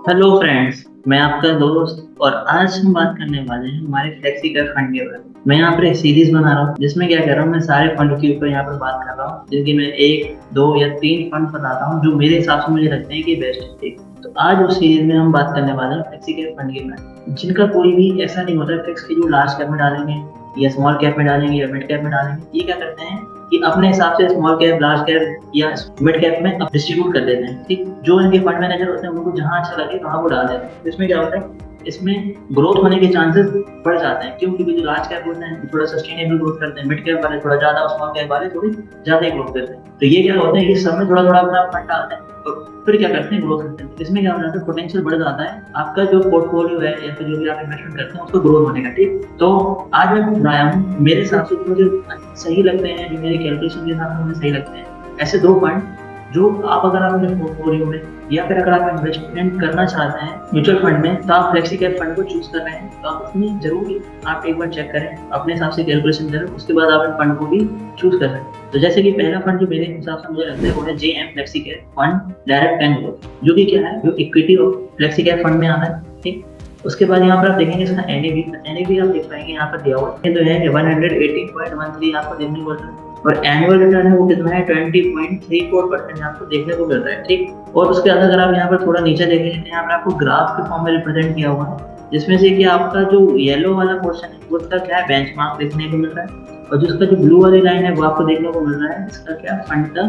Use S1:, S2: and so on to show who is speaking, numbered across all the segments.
S1: Hello friends, मैं आपका दोस्त और आज हम बात करने वाले हैं हमारे फ्लेक्सी कैप फंड के बारे में। मैं यहाँ पर एक सीरीज बना रहा हूँ जिसमें क्या कर रहा हूँ, मैं सारे फंड के ऊपर यहाँ पर बात कर रहा हूँ जिनकी मैं एक दो या तीन फंड बताता हूँ जो मेरे हिसाब से मुझे लगते हैं कि बेस्ट है। ठीक, तो आज उस सीरीज में हम बात करने वाले हैं फ्लेक्सी कैप फंड के बारे में, जिनका कोई भी ऐसा नहीं होता है फिक्स की जो लार्ज कैप में डालेंगे या स्मॉल कैप में डालेंगे या मिड कैप में डालेंगे। ये क्या करते हैं कि अपने हिसाब से स्मॉल कैप, लार्ज कैप या मिड कैप में अब डिस्ट्रीब्यूट कर देते हैं। ठीक, जो इनके फंड मैनेजर होते हैं उनको जहां अच्छा लगे वहां वो डाल देते हैं। इसमें क्या होता है, इसमें ग्रोथ होने के चांसेस बढ़ जाते हैं। क्यों? क्योंकि जो लार्ज कैप होते हैं थोड़ा सस्टेनेबल ग्रोथ करते हैं, मिड कैप वाले थोड़ा ज्यादा, स्मॉल कैप वाले थोड़ी ज्यादा ही ग्रोथ करते हैं। तो ये क्या होता है, ये सब में थोड़ा थोड़ा अपना फंड डालते हैं तो फिर क्या करते हैं, ग्रोथ करते हैं। इसमें क्या हो जाता है, पोटेंशियल बढ़ जाता है आपका जो पोर्टफोलियो है या फिर जो भी आप इन्वेस्टमेंट करते हैं उसको ग्रोथ होने का। ठीक, तो आज मैं बनाया हूँ मेरे हिसाब से मुझे सही लगते हैं, जो मेरे कैलकुलेशन के हिसाब से मुझे सही लगते हैं ऐसे दो फंड जो आप अगर आप अपने पोर्टफोलियो में या फिर अगर आप इन्वेस्टमेंट करना चाहते हैं म्यूचुअल फंड में, तो आप फ्लेक्सी कैप फंड को चूज कर रहे हैं तो आप उसमें जरूर आप एक बार चेक करें, अपने हिसाब से कैलकुलेशन करें, उसके बाद आप इन फंड को भी चूज कर रहे हैं। तो जैसे कि पहला फंड जो मेरे हिसाब से मुझे लगता है वो है JM flexi cap fund direct and growth, जो कि क्या है, जो इक्विटी और फ्लेक्सी कैप फंड में आता है। ठीक, उसके बाद यहाँ पर आप देखेंगे इसका एनएवी आप देख पाएंगे यहाँ पर दिया हुआ है, तो है 118.13 आपको देखने को मिलता है और एनुअल रिटर्न है वो कितना है 20.34% आपको देखने को मिल रहा है। ठीक, और उसके अंदर अगर आप यहाँ पर थोड़ा नीचे देखेंगे तो यहाँ पर आपको ग्राफ के फॉर्म में रिप्रेजेंट किया हुआ है, जिसमें से कि आपका जो येलो वाला पोर्शन है वो उसका क्या है, बेंचमार्क देखने को मिल रहा है, और जो उसका जो ब्लू वाली लाइन है वो आपको देखने को मिल रहा है इसका क्या, फंड का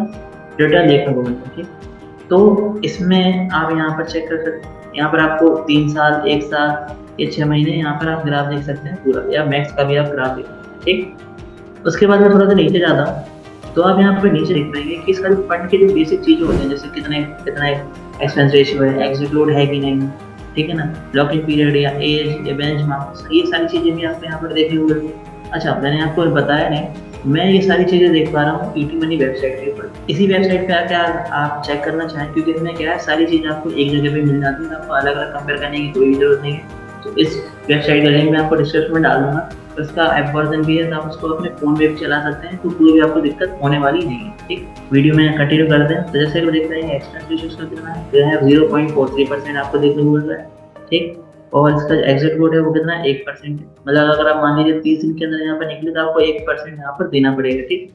S1: रिटर्न देखने को मिल रहा है। ठीक, तो इसमें आप यहाँ पर चेक कर सकते हैं, यहाँ पर आपको 3 साल, 1 साल या 6 महीने यहाँ पर आप ग्राफ देख सकते हैं पूरा, या मैक्स का भी आप ग्राफ देख सकते हैं। ठीक, उसके बाद मैं थोड़ा सा नीचे जाता हूँ तो आप यहाँ पे नीचे देख पाएंगे कि इसका जो फंड की जो बेसिक चीजें होती हैं, जैसे कितने कितना एक्सपेंस रेशियो है, एग्जिट लोड है कि नहीं, ठीक है ना, लॉक इन पीरियड या एज या बेंच मार्क्स, ये सारी चीजें भी आपको यहाँ पर देखने को मिलती है। अच्छा, मैंने आपको बताया नहीं, मैं ये सारी चीजें देख पा रहा हूँ ईटी मनी वेबसाइट के ऊपर। इसी वेबसाइट पे आके आप चेक करना चाहें, क्योंकि इसमें क्या है, सारी चीजें आपको एक जगह पे मिल जाती है, आपको अलग अलग कंपेयर करने की कोई जरूरत नहीं है। तो इस वेबसाइट का लिंक मैं आपको डिस्क्रिप्शन में डाल दूंगा, उसका ऐप वर्जन भी है तो आप उसको अपने फोन में भी चला सकते हैं, तो कोई भी आपको दिक्कत होने वाली नहीं है। ठीक, वीडियो में कंटिन्यू करते हैं। तो जैसे कि देख रहे हैं एक्सपेंस रेशियो इसका कितना है, जो है 0.43% आपको देखने को मिल रहा है। ठीक, और इसका जो एग्जिट कोड है वो कितना है, 1% है। मतलब अगर आप मान लीजिए 30 दिन के अंदर यहाँ पर निकले तो आपको 1% यहाँ पर देना पड़ेगा। ठीक,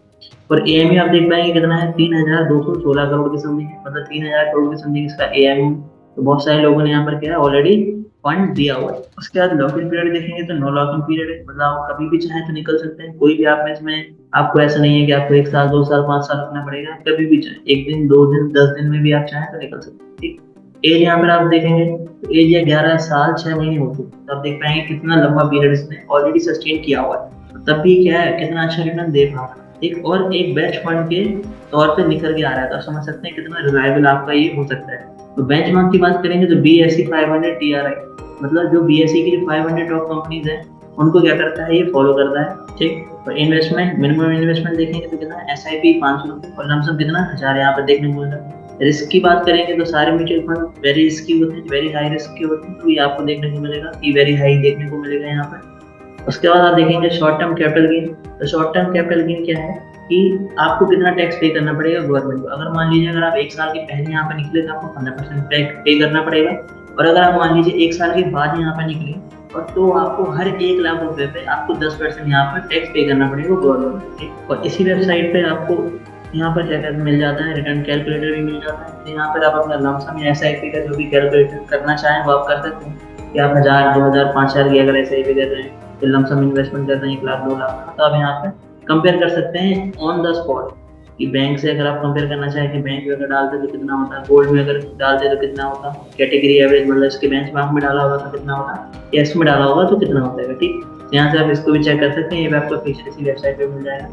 S1: और एएमयू आप देख पाएंगे कितना है, 3216 करोड़ की समथिंग, मतलब 3000 करोड़ की समथिंग इसका एएमयू। तो बहुत सारे लोगों ने यहाँ पर क्या है, ऑलरेडी फंड दिया हुआ है। उसके बाद लॉक इन पीरियड देखेंगे तो नो लॉक इन पीरियड है, मतलब आप कभी भी चाहे तो निकल सकते हैं, कोई भी आप में इसमें आपको ऐसा नहीं है कि आपको 1 साल, 2 साल, 5 साल रखना पड़ेगा, आप कभी भी चाहे 1 दिन, 2 दिन, 10 दिन में भी आप चाहें तो निकल सकते हैं। ठीक, एज यहाँ पर आप देखेंगे तो एज है 11 साल 6 महीने होती है, तो आप देख पाएंगे कितना लंबा पीरियड इसने ऑलरेडी सस्टेन किया हुआ है, तब भी क्या है, कितना अच्छा रिटर्न दे पा रहा है। ठीक, और एक बेंच फंड के तौर पे निकल के आ रहा है, तो आप समझ सकते हैं कितना रिलायबल आपका ये हो सकता है। तो बेंचमार्क की बात करेंगे तो BSE 500 TRI, मतलब जो BSE की जो 500 टॉप कंपनीज हैं उनको क्या करता है, ये फॉलो करता है। ठीक, और इन्वेस्टमेंट, मिनिमम इन्वेस्टमेंट देखेंगे तो कितना, SIP 500 और लमसम कितना 1000 यहाँ पर देखने को मिल रहा है। रिस्क की बात करेंगे तो सारे म्यूचुअल फंड वेरी रिस्की होते हैं, वेरी हाई रिस्क के होते हैं, तो ये आपको देखने को मिलेगा कि वेरी हाई देखने को मिलेगा यहाँ पर। उसके बाद आप देखेंगे शॉर्ट टर्म कैपिटल गेन। तो शॉर्ट टर्म कैपिटल गेन क्या है कि आपको कितना टैक्स पे करना पड़ेगा गवर्नमेंट को। अगर मान लीजिए अगर आप 1 साल के पहले यहाँ पे निकले तो आपको 15% टैक्स पे करना पड़ेगा, और अगर आप मान लीजिए 1 साल के बाद यहाँ पे निकले और तो आपको हर 1 लाख रुपए पे आपको 10% यहाँ पर टैक्स पे करना पड़ेगा गवर्नमेंट। और इसी वेबसाइट पे आपको यहाँ पर क्या मिल जाता है, रिटर्न कैलकुलेटर भी मिल जाता है। तो यहाँ पर आप अपना लमसम या SIP का जो भी कैलकुलेटर करना चाहें वो आप कर सकते हैं, कि आप 1000, 2000, 5000 की अगर SIP कर रहे हैं, तो लमसम इन्वेस्टमेंट करते हैं 1 लाख, 2 लाख का, तो आप यहाँ पे कंपेयर कर सकते हैं ऑन द स्पॉट, कि बैंक से अगर आप कंपेयर करना चाहें कि बैंक में अगर डालते तो कितना होता है, गोल्ड में अगर डालते तो कितना होता, कैटेगरी एवरेज मतलब इसके बेंचमार्क में डाला होगा तो कितना होगा, या इसमें डाला होगा तो कितना होता है। ठीक, यहाँ से आप इसको भी चेक कर सकते हैं, ये भी आपको फीचर इसी वेबसाइट पे मिल जाएगा।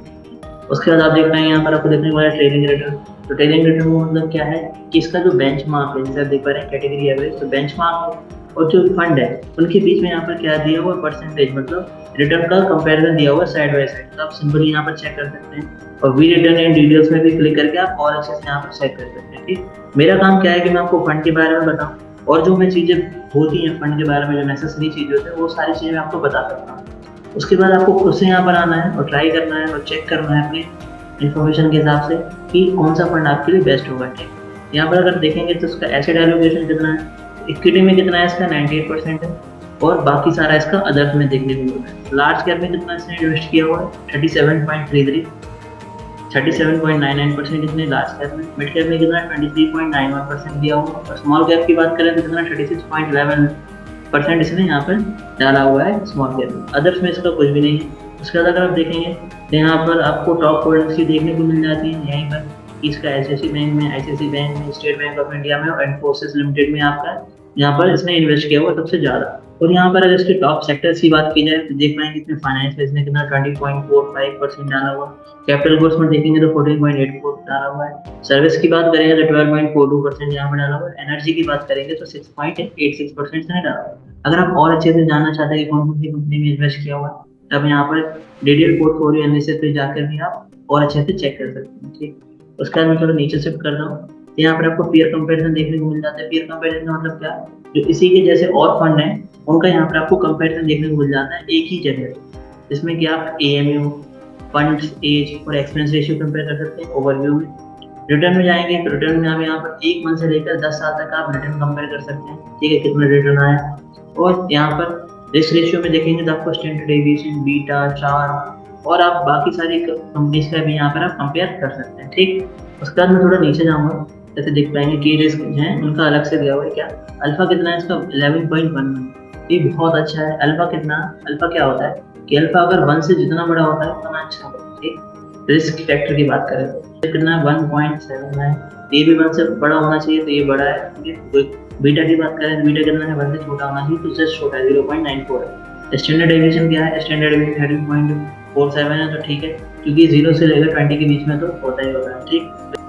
S1: उसके बाद आप देख पाएंगे यहाँ पर आपको देखने को मिला ट्रेडिंग रिटर्न। तो ट्रेडिंग रिटर्न का मतलब क्या है कि इसका जो बेंचमार्क है, जैसे आप देख पा रहे हैं कैटेगरी एवरेज, तो बेंचमार्क और जो फंड है उनके बीच में यहाँ पर क्या दिया हुआ परसेंटेज, मतलब रिटर्न का कंपैरिजन दिया हुआ है साइड बाय साइड, तो आप सिंपली यहाँ पर चेक कर सकते हैं। और वी रिटर्न एंड डिटेल्स में भी क्लिक करके आप और अच्छे से यहाँ पर चेक कर सकते हैं। ठीक, मेरा काम क्या है कि मैं आपको फंड के बारे में बताऊँ, और जो मैं चीजें होती हैं फंड के बारे में, जो नेसेसरी चीजें होती है वो सारी चीजें मैं आपको बता सकता हूँ। उसके बाद आपको खुद से यहाँ पर आना है और ट्राई करना है और चेक करना है अपनी इन्फॉर्मेशन के हिसाब से कि कौन सा फंड आपके लिए बेस्ट होगा। ठीक, यहाँ पर अगर देखेंगे तो उसका एसेट एलोकेशन कितना है, इक्विटी में कितना है इसका 98% है, और बाकी सारा इसका अदर्स में देखने को मिल रहा है। लार्ज कैप में कितना इसने इन्वेस्ट किया हुआ है 37.33, 37.99% इसने लार्ज कैप में। मिड कैप में कितना 23.91% दिया हुआ, और स्मॉल कैप की बात करें तो कितना 36.11% इसने यहाँ पर डाला हुआ है स्मॉल कैप में। अदर्स में इसका कुछ भी नहीं है। उसके बाद अगर आप देखेंगे तो यहाँ पर आपको टॉप होल्डर्स की देखने को मिल जाती है यहीं पर। इसका एचडीएफसी बैंक में, आईसीआईसीआई बैंक में, स्टेट बैंक ऑफ इंडिया में और इन्फोसिस लिमिटेड में आपका यहाँ पर इसने इन्वेस्ट किया हुआ सबसे ज़्यादा। और यहाँ पर अगर इसके टॉप सेक्टर्स की बात की जाए तो देख पाएंगे इसमें फाइनेंस में इसने कितना 20.45% डाला हुआ। कैपिटल गुड्स में देखेंगे तो 14.84 डाला हुआ है। सर्विस की बात करेंगे तो 12.42% यहाँ पर डाला हुआ है। एनर्जी की बात करेंगे तो 6.86% इसने डाला हुआ है। अगर आप और अच्छे से जानना चाहते हैं कि कौन कौन सी कंपनी में इन्वेस्ट किया हुआ है, तब यहाँ पर डिटेल पोर्टफोलियो एनालिसिस पे जाकर भी आप और अच्छे से चेक कर सकते हैं। ठीक, उसके बाद मैं थोड़ा नीचे शिफ्ट कर रहा हूँ। यहाँ पर आपको पीयर कंपैरिजन देखने को मिल जाता है। पीयर कंपैरिजन का मतलब क्या, जो इसी के जैसे और फंड हैं उनका यहाँ पर आपको कंपैरिजन देखने को मिल जाता है एक ही जगह, जिसमें कि आप एएमयू, फंड्स, एज और एक्सपेंस रेशियो कंपेयर कर सकते हैं ओवरव्यू में। रिटर्न में जाएंगे तो रिटर्न में आप यहाँ पर 1 मंथ से लेकर 10 साल तक आप रिटर्न कंपेयर कर सकते हैं। ठीक है, कितना रिटर्न आया। और यहाँ पर रिस्क रेशियो में देखेंगे तो आपको स्टैंडर्ड डेविएशन, बीटा, चार और आप बाकी सारी कंपनीज का भी यहाँ पर आप कंपेयर कर सकते हैं। ठीक, उसके बाद मैं थोड़ा नीचे जाऊँगा, जैसे देख पाएंगे की रिस्क हैं उनका अलग से दिया हुआ है। क्या अल्फा कितना है इसका 11.11, ये बहुत अच्छा है। अल्फा कितना, अल्फा क्या होता है कि अल्फा अगर 1 से जितना बड़ा होता है उतना अच्छा होता है। ठीक, रिस्क फैक्टर की बात करें तो कितना 1.79, ये भी 1 से बड़ा होना चाहिए तो ये बड़ा है। ठीक, बीटा की बात करें तो बीटा कितना है 1 से छोटा होना चाहिए तो जस्ट छोटा है 0.94 है। स्टैंडर्ड डेविएशन क्या है, स्टैंडर्ड डेविएशन 13.47 है, तो ठीक है, क्योंकि 0 से लेकर 20 के बीच में तो होता ही होता है। ठीक,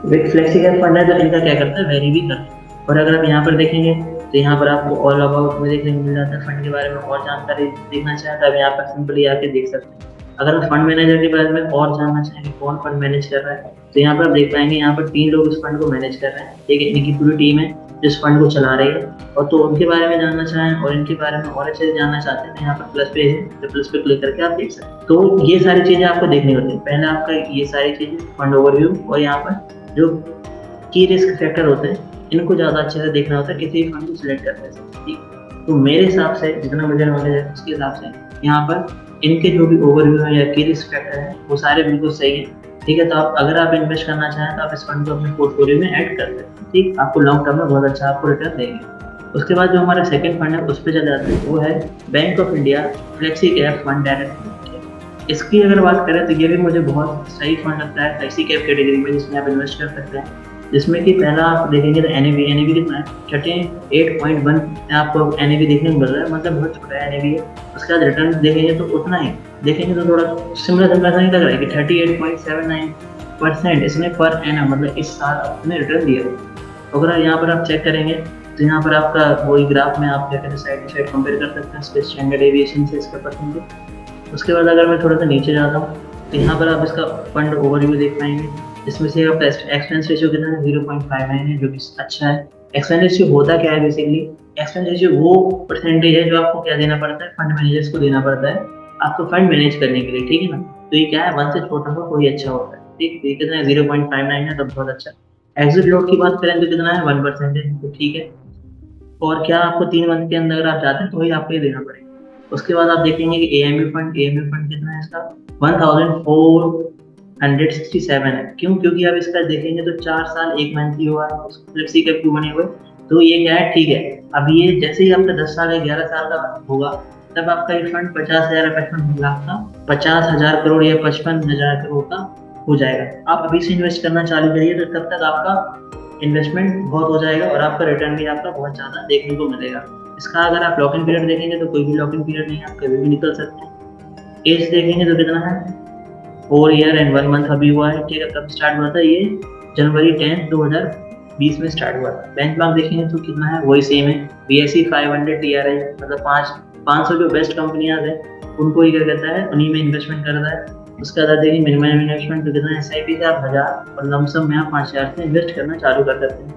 S1: विद फ्लेक्सी कैप फंड है तो इनका क्या करता है, वेरी भी करता है। और अगर आप यहाँ पर देखेंगे तो यहाँ पर आपको ऑल अबाउट में देखने को मिल जाता है। फंड के बारे में और जानकारी देखना चाहें तो आप यहाँ पर सिंपली आके देख सकते हैं। अगर आप फंड मैनेजर के बारे में और जानना चाहेंगे कौन फंड मैनेज कर रहा है तो यहाँ पर आप देख पाएंगे यहाँ पर 3 लोग इस फंड को मैनेज कर रहे हैं। ठीक है, इनकी पूरी टीम है जिस फंड को चला रही है। और तो उनके बारे में जानना चाहें और इनके बारे में और अच्छे से जानना चाहते हैं तो यहाँ पर प्लस पे है, तो प्लस पे क्लिक करके आप देख सकते हैं। तो ये सारी चीज़ें आपको देखनी होती है। पहले आपका ये सारी चीज़ें फंड ओवरव्यू और यहाँ पर जो की रिस्क फैक्टर होते हैं इनको ज़्यादा अच्छे से देखना होता है किसी भी फंड को सिलेक्ट करने से। ठीक, तो मेरे हिसाब से जितना मुझे नॉलेज है उसके हिसाब से यहाँ पर इनके जो भी ओवरव्यू है या की रिस्क फैक्टर है वो सारे बिल्कुल सही है। ठीक है, तो आप अगर आप इन्वेस्ट करना चाहें तो आप इस फंड को अपने पोर्टफोलियो में ऐड कर सकते हैं। ठीक, आपको लॉन्ग टर्म में बहुत अच्छा आपको रिटर्न देंगे। उसके बाद जो हमारा सेकंड फंड है उस पर चले जाते हैं, वो है bank of India flexi cap fund direct. इसकी अगर बात करें तो ये भी मुझे बहुत सही फंड लगता है फ्लेक्सी कैप कैटेगरी में, जिसमें आप इन्वेस्ट कर सकते हैं। जिसमें कि पहला आप देखेंगे तो एनएवी कितना है 38.1 आपको एनएवी देखने को मिल रहा है, मतलब बहुत छोटा एनएवी है। उसके बाद रिटर्न देखेंगे तो उतना ही देखेंगे तो थोड़ा सिमिलर नहीं लग रहा है कि 38.79% इसने पर एनम मतलब इस साल अपने रिटर्न दिया है। अगर यहाँ पर आप चेक करेंगे तो यहाँ पर आपका वही ग्राफ में आप क्या कहते हैं साइड बाई साइड कंपेयर कर सकते हैं इसके स्टैंडर्ड डेविएशन से इसका परसेंटेज। उसके बाद अगर मैं थोड़ा सा नीचे जाता हूँ तो यहाँ पर आप इसका फंड ओवरव्यू देख पाएंगे, जिसमें से आपका एक्सपेंस रेशियो कितना है 0.59 है, जो कि अच्छा है। एक्सपेंस रेशियो होता क्या है, बेसिकली एक्सपेंस रेशियो वो परसेंटेज है जो आपको क्या देना पड़ता है, फंड मैनेजर्स को देना पड़ता है आपको फंड मैनेज करने के लिए। ठीक है ना, तो ये क्या है 1 से छोटा हो कोई अच्छा होता है। ठीक, ये कितना है 0.59 है, तो बहुत अच्छा। एग्जिट लोड की बात करें तो कितना है 1% है, तो ठीक है। और क्या आपको 3 मंथ के अंदर अगर आप चाहते हैं तो वही आपको ये देना पड़ेगा। उसके बाद आप देखेंगे कि एएमयू फंड कितना है इसका 1467 है। क्यों, क्योंकि आप इसका देखेंगे तो 4 साल 1 मंथ ही हुआ है फ्लेक्सी कैप क्यों बने हुए, तो ये क्या है, ठीक है। अब ये जैसे ही आपका 10 साल या 11 साल का होगा तब आपका ये फंड 50,000 या 55 लाख का 50,000 करोड़ या 55,000 करोड़ का हो जाएगा। आप अभी से इन्वेस्ट करना चालू करिए तो तब तक आपका इन्वेस्टमेंट बहुत हो जाएगा और आपका रिटर्न भी आपका बहुत ज़्यादा देखने को मिलेगा। इसका अगर आप लॉक इन पीरियड देखेंगे तो कोई भी लॉक इन पीरियड नहीं है, आप कभी भी निकल सकते हैं। एज देखेंगे तो कितना है 4 ईयर एंड 1 मंथ अभी हुआ है। ठीक है, कब स्टार्ट हुआ था, ये जनवरी 10, 2020 में स्टार्ट हुआ था। बेंचमार्क देखेंगे तो कितना है वही सेम है, BSE 500 TRI, मतलब 500 जो बेस्ट कंपनियां हैं उनको ही क्या कहता है, उन्हीं में इन्वेस्टमेंट करता है। उसके बाद देखिए मिनिमम इन्वेस्टमेंट तो कितना है, SIP से आप 1000 और लमसम में आप 5000 से इन्वेस्ट करना चालू कर सकते हैं।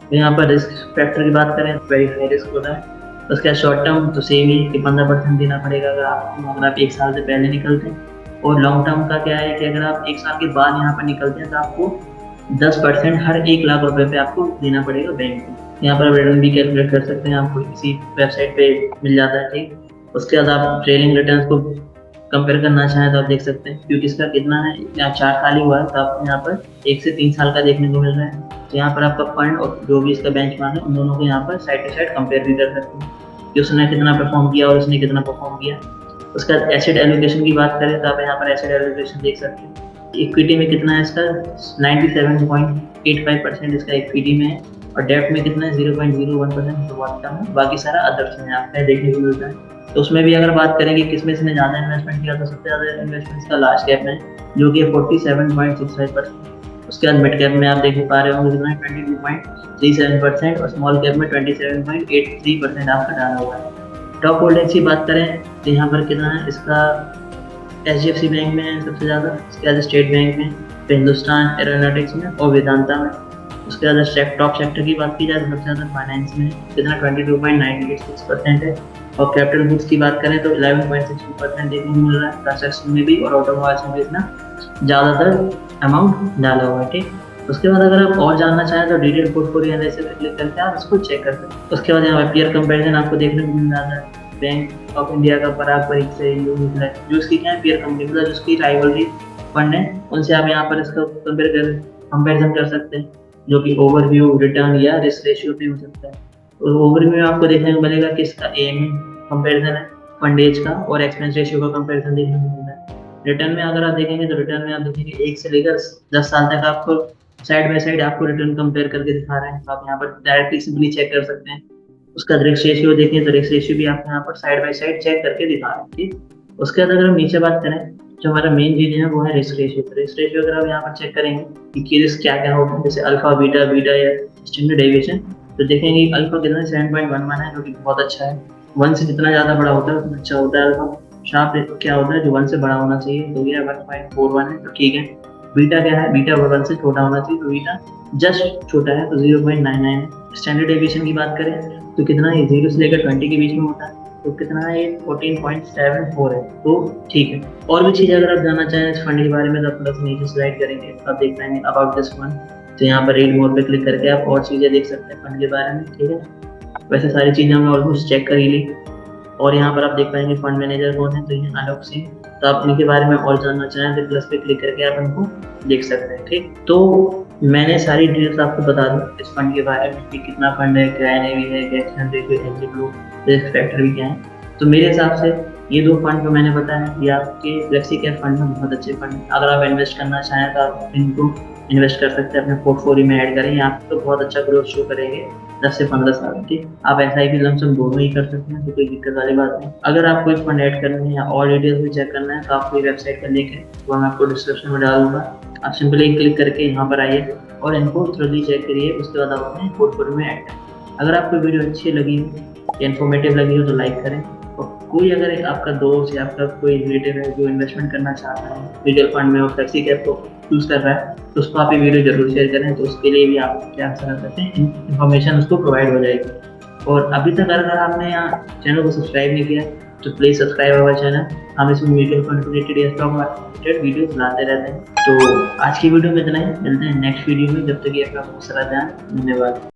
S1: तो यहाँ पर रिस्क फैक्टर की बात करें वेरी हाई रिस्क होता है। उसका शॉर्ट टर्म तो सेम ही कि 15% देना पड़ेगा अगर आप 1 साल से पहले निकलते हैं। और लॉन्ग टर्म का क्या है कि अगर आप 1 साल के बाद यहाँ पर निकलते हैं तो आपको 10% हर 1 लाख रुपए पे आपको देना पड़ेगा बैंक को। यहाँ पर रिटर्न भी कैलकुलेट कर सकते हैं, आपको किसी वेबसाइट पे मिल जाता है। ठीक, उसके बाद आप ट्रेलिंग रिटर्न्स को कंपेयर करना चाहें तो आप देख सकते हैं, क्योंकि इसका कितना है, यहाँ 4 साल ही हुआ है, तो आपको यहाँ पर 1 से 3 साल का देखने को मिल रहा है। तो यहाँ पर आपका फंड और जो भी इसका बेंचमार्क है, उन दोनों को यहाँ पर साइड टू साइड कंपेयर भी कर सकते हैं कि उसने कितना परफॉर्म किया और उसने कितना परफॉर्म किया। उसका एसेट एलोकेशन की बात करें तो आप यहाँ पर एसेट एलोकेशन देख सकते हैं। इक्विटी में कितना है इसका, 97.85% इसका इक्विटी में है, और डेब्ट में कितना है, 0.01%, तो बहुत कम है। बाकी सारा अदर्स में आपको देखने को मिलता है। तो उसमें भी अगर बात करेंगे किसमें इसने ज़्यादा इन्वेस्टमेंट किया, तो सबसे ज़्यादा इन्वेस्टमेंट इसका लार्ज कैप में, जो कि 47.65%। उसके बाद मिड कैप में आप देख पा रहे होंगे कितना, 22.37%, और स्मॉल कैप में 27.83% आपका डाला हुआ है। टॉप होल्डिंग्स की बात करें तो यहाँ पर कितना है इसका, HDFC बैंक में है सबसे ज़्यादा, उसके बाद स्टेट बैंक में, फिर हिंदुस्तान एरोनॉटिक्स में और वेदांता में। उसके बाद टॉप सेक्टर की बात की जाए तो सबसे ज़्यादा फाइनेंस में कितना, 22.96% है। और कैपिटल गुड्स की बात करें तो 11.62% देखने को मिल रहा है, कंस्ट्रक्शन में भी और ऑटोमोबाइल्स में भी इतना ज़्यादातर अमाउंट डाला हुआ है। ठीक, उसके बाद अगर आप और जानना चाहें तो डिटेल पोर्टफोलियो एनालिसिस पे क्लिक करके आप इसको चेक कर सकते हैं। उसके बाद यहाँ पर पीयर कंपैरिजन आपको देखने को मिल जाता है। बैंक ऑफ इंडिया का पराग परीक से जो इसकी क्या है, पीयर कंपनी, मतलब जिसकी राइवलरी फंड है, उनसे आप यहाँ पर इसका कंपेरिजन कर सकते हैं, जो कि ओवरव्यू, रिटर्न या रिस्क रेशियो पे हो सकता है। और ओवरव्यू में आपको देखने को मिलेगा कि इसका एम कंपेरिजन है फंड एज का, और एक्सपेंस रेशियो का कंपेरिजन देखने को मिलता है। रिटर्न में अगर आप देखेंगे तो रिटर्न में आप देखेंगे 1 से लेकर 10 साल तक आपको साइड बाय साइड आपको रिटर्न कंपेयर करके दिखा रहे हैं। आप यहाँ पर डायरेक्टली सिंपली चेक कर सकते हैं। उसका रिस्क रेशियो देखें तो रिस्क रेशियो भी आपको यहाँ पर साइड बाय साइड चेक करके दिखा रहे हैं। ठीक, उसके बाद अगर हम नीचे बात करें, जो हमारा मेन चीज है वो है रिस्क रेशियो। रिस्क रेशियो अगर आप यहाँ पर चेक करेंगे कि रिस्क क्या क्या होगा, जैसे अल्फा, बीटा, बीटा या स्टैंडर्ड डेविएशन, तो देखेंगे अल्फा कितना 7.11 है, जो कि बहुत अच्छा है। 1 से जितना ज्यादा बड़ा होता है उतना अच्छा होता है अल्फा। शार्प क्या होता है, जो 1 से बड़ा होना चाहिए, तो ये 1.41 है, तो ठीक है। बीटा क्या है, बीटा 1 से छोटा होना चाहिए, तो बीटा जस्ट छोटा है, तो 0.99 है। स्टैंडर्ड डेविएशन की बात करें तो कितना है, 0 से लेकर 20 के बीच में होता है, तो कितना है, 14.74 है, तो ठीक है। और भी चीज़ अगर आप जानना चाहें इस फंड के बारे में तो आप थोड़ा सा नीचे स्लाइड करेंगे, आप देख पाएंगे अबाउट दिस फंड, तो यहाँ पर रीड मोर पे क्लिक करके आप और चीज़ें देख सकते हैं फंड के बारे में। ठीक है, वैसे सारी चीज़ें हमने ऑलमोस्ट चेक कर ही ली। और यहाँ पर आप देख पाएंगे फंड मैनेजर कौन है, तो ये आलोक सिंह। तो आप इनके बारे में और जानना चाहें तो प्लस पे क्लिक करके आप इनको देख सकते हैं। ठीक, तो मैंने सारी डिटेल्स आपको बता दी इस फंड के बारे में कि कितना फंड है, क्या एनएवी है, क्या exchange ratio, exit group, risk factor भी क्या है। तो मेरे हिसाब से ये 2 फंड जो मैंने बताया ये आपके फ्लेक्सी कैप फंड में बहुत अच्छे फंड है। अगर आप इन्वेस्ट करना चाहें तो आप इनको इन्वेस्ट कर सकते हैं, अपने पोर्टफोलियो में ऐड करें, यहाँ तो बहुत अच्छा ग्रोथ शो करेंगे 10 से 15 साल। ठीक, आप SIP लमसम दोनों ही कर सकते हैं, तो कोई दिक्कत वाली बात नहीं। अगर आपको एक फंड ऐड करना है या और डिटेल्स भी चेक करना है तो आपको वेबसाइट का लिंक है, वो मैं आपको डिस्क्रिप्शन में डाल दूंगा। आप सिंपली क्लिक करके यहाँ पर आइए और इनको थ्रोली चेक करिए, उसके बाद आप अपने पोर्टफोलियो में ऐड करें। अगर आपको वीडियो अच्छी लगी हो या इन्फॉर्मेटिव लगी हो तो लाइक करें, और कोई अगर आपका दोस्त या आपका कोई रिलेटिव है जो इन्वेस्टमेंट करना चाहता है म्यूचुअल फंड में और फ्लेक्सी कैप को चूज कर रहा है, तो उसको आप ये वीडियो जरूर शेयर करें, तो उसके लिए भी आप क्या कर सकते हैं, इन्फॉर्मेशन उसको प्रोवाइड हो जाएगी। और अभी तक अगर आपने यहाँ चैनल को सब्सक्राइब नहीं किया तो प्लीज सब्सक्राइब अवर चैनल। हम इसमें म्यूचुअल फंड रिलेटेड या स्टॉक मार्केट रिलेटेड वीडियो बनाते रहते हैं। तो आज की वीडियो में इतना ही, मिलते हैं नेक्स्ट वीडियो में, जब तक ये अपना बहुत सारा ध्यान। धन्यवाद।